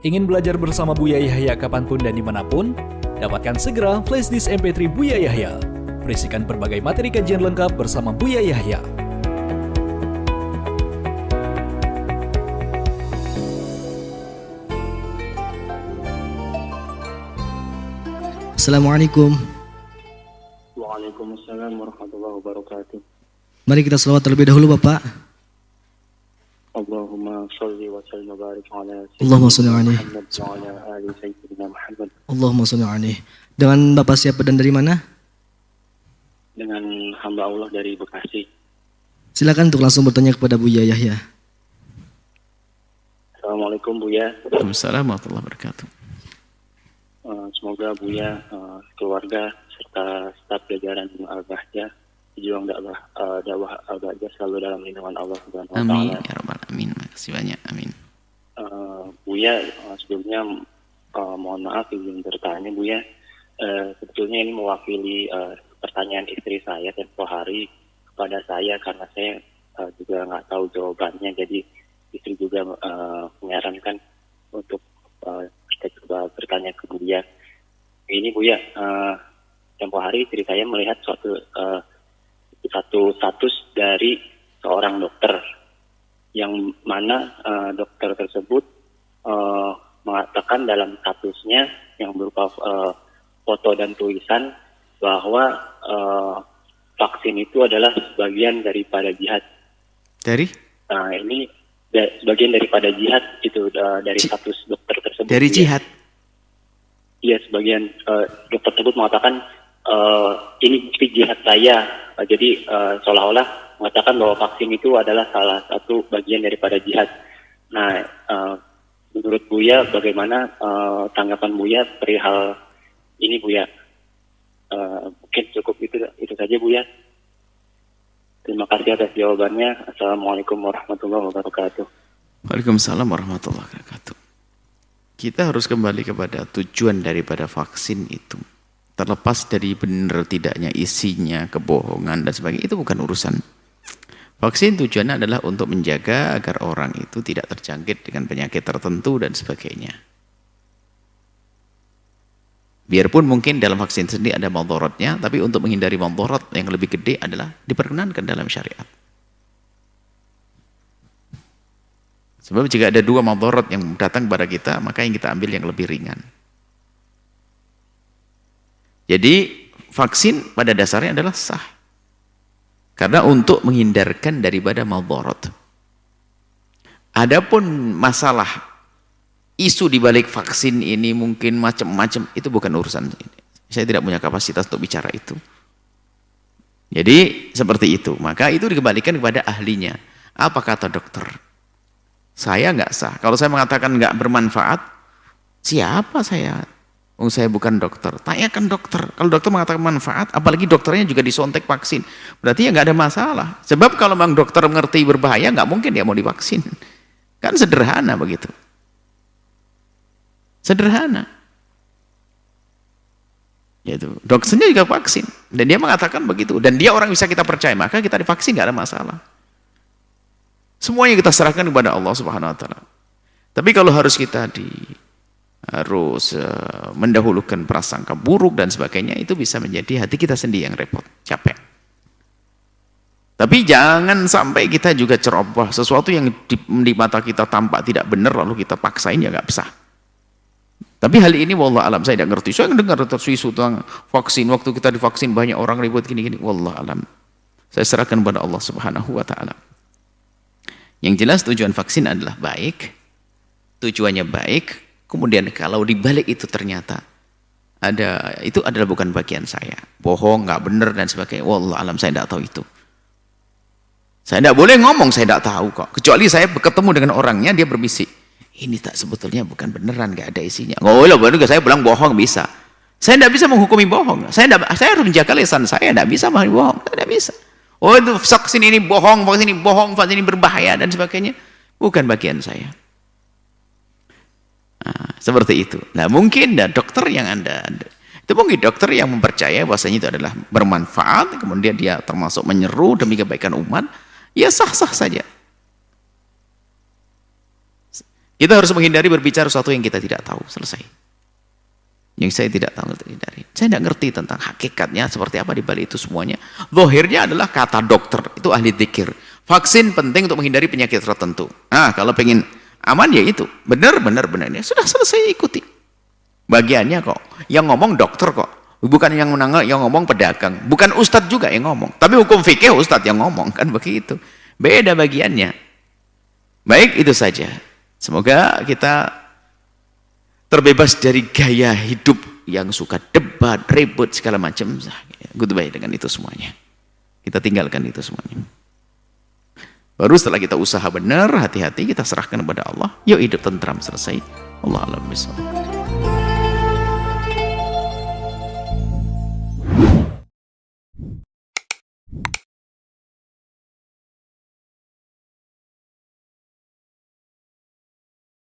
Ingin belajar bersama Buya Yahya kapanpun dan dimanapun? Dapatkan segera flashdisk MP3 Buya Yahya. Berisikan berbagai materi kajian lengkap bersama Buya Yahya. Assalamualaikum. Waalaikumsalam warahmatullahi wabarakatuh. Mari kita selawat terlebih dahulu Bapak. Allahumma sholli wa sallim wa barik ala Allahumma sholli alaihi. Muhammad wa ala ali sayyidina Muhammad. Allahumma sholli alaihi. Dengan Bapak siapa dan dari mana? Dengan hamba Allah dari Bekasi. Silakan untuk langsung bertanya kepada Buya Yahya. Assalamualaikum Buya. Waalaikumsalam warahmatullahi wabarakatuh. Semoga Buya, keluarga serta staf jajaran Al-Bahjah, pejuang dakwah Al-Bahjah selalu dalam lindungan Allah Subhanahu wa Amin taala. ya rabbal alamin. Makasih banyak. Amin. Buya, sebelumnya mohon maaf izin bertanya Buya. Sebetulnya ini mewakili pertanyaan istri saya tempo hari kepada saya karena saya juga nggak tahu jawabannya, jadi istri juga menyarankan untuk kita coba bertanya ke Buya. Ini Buya, tempo hari istri saya melihat satu status dari seorang dokter yang mana dokter tersebut mengatakan dalam statusnya yang berupa foto dan tulisan bahwa vaksin itu adalah sebagian daripada jihad. Dari? Nah, ini sebagian daripada jihad itu dari status dokter tersebut. Dari jihad. Iya, sebagian dokter tersebut mengatakan ini jihad saya. Jadi seolah-olah mengatakan bahwa vaksin itu adalah salah satu bagian daripada jihad. Nah, menurut Buya bagaimana tanggapan Buya perihal ini Buya? Mungkin cukup itu saja Buya. Terima kasih atas jawabannya. Assalamualaikum warahmatullahi wabarakatuh. Waalaikumsalam warahmatullahi wabarakatuh. Kita harus kembali kepada tujuan daripada vaksin itu. Terlepas dari benar tidaknya isinya, kebohongan dan sebagainya, itu bukan urusan. Vaksin tujuannya adalah untuk menjaga agar orang itu tidak terjangkit dengan penyakit tertentu dan sebagainya. Biarpun mungkin dalam vaksin sendiri ada madaratnya, tapi untuk menghindari madarat yang lebih gede adalah diperkenankan dalam syariat. Sebab jika ada dua madarat yang datang kepada kita, maka yang kita ambil yang lebih ringan. Jadi vaksin pada dasarnya adalah sah. Karena untuk menghindarkan daripada madarat. Adapun masalah isu di balik vaksin ini mungkin macam-macam, itu bukan urusan ini. Saya tidak punya kapasitas untuk bicara itu. Jadi seperti itu. Maka itu dikembalikan kepada ahlinya. Apa kata dokter? Saya nggak sah. Kalau saya mengatakan nggak bermanfaat, siapa saya? Oh, saya bukan dokter. Tanyakan dokter. Kalau dokter mengatakan manfaat, apalagi dokternya juga disontek vaksin, berarti ya nggak ada masalah. Sebab kalau memang dokter mengerti berbahaya, nggak mungkin dia mau divaksin. Kan sederhana begitu. Sederhana. Yaitu dokternya juga vaksin dan dia mengatakan begitu dan dia orang bisa kita percaya, maka kita divaksin nggak ada masalah. Semuanya kita serahkan kepada Allah Subhanahu wa taala. Tapi kalau harus kita mendahulukan prasangka buruk dan sebagainya, itu bisa menjadi hati kita sendiri yang repot, capek. Tapi jangan sampai kita juga ceroboh, sesuatu yang di mata kita tampak tidak benar lalu kita paksain, ya nggak bisa. Tapi hal ini wallah alam saya tidak ngerti. Saya dengar isu tentang vaksin, waktu kita divaksin banyak orang ribut gini-gini, wallah alam. Saya serahkan kepada Allah Subhanahu wa taala. Yang jelas tujuan vaksin adalah baik, tujuannya baik, kemudian kalau dibalik itu ternyata itu adalah bukan bagian saya, bohong, nggak benar dan sebagainya, wallah alam saya tidak tahu itu. Saya tidak boleh ngomong saya tidak tahu kok, kecuali saya ketemu dengan orangnya, dia berbisik, ini tak sebetulnya bukan beneran, nggak ada isinya. Oh lah, baru saya bilang bohong bisa. Saya tidak bisa menghukumi bohong, saya harus menjaga lisan saya, tidak bisa menghukumi bohong, tidak bisa. Oh itu vaksin ini bohong, vaksin ini berbahaya dan sebagainya. Bukan bagian saya. Nah, seperti itu. Nah mungkin dokter yang itu mungkin dokter yang mempercayai bahwasanya itu adalah bermanfaat, kemudian dia termasuk menyeru demi kebaikan umat, ya sah-sah saja. Kita harus menghindari berbicara sesuatu yang kita tidak tahu. Selesai. Yang saya tidak tahu, hindari. Saya tidak ngerti tentang hakikatnya seperti apa di balik itu semuanya. Zahirnya adalah kata dokter, itu ahli dzikir. Vaksin penting untuk menghindari penyakit tertentu. Nah, kalau pengen aman ya itu. Benar. Ya, sudah selesai, ikuti. Bagiannya kok. Yang ngomong dokter kok. Bukan yang ngomong pedagang. Bukan ustadz juga yang ngomong. Tapi hukum fikih ustadz yang ngomong. Kan begitu. Beda bagiannya. Baik, itu saja. Semoga kita terbebas dari gaya hidup yang suka debat, ribut, segala macam. Goodbye dengan itu semuanya. Kita tinggalkan itu semuanya. Baru setelah kita usaha benar, hati-hati, kita serahkan kepada Allah. Yuk hidup tentram, selesai. Allah alam bisawab.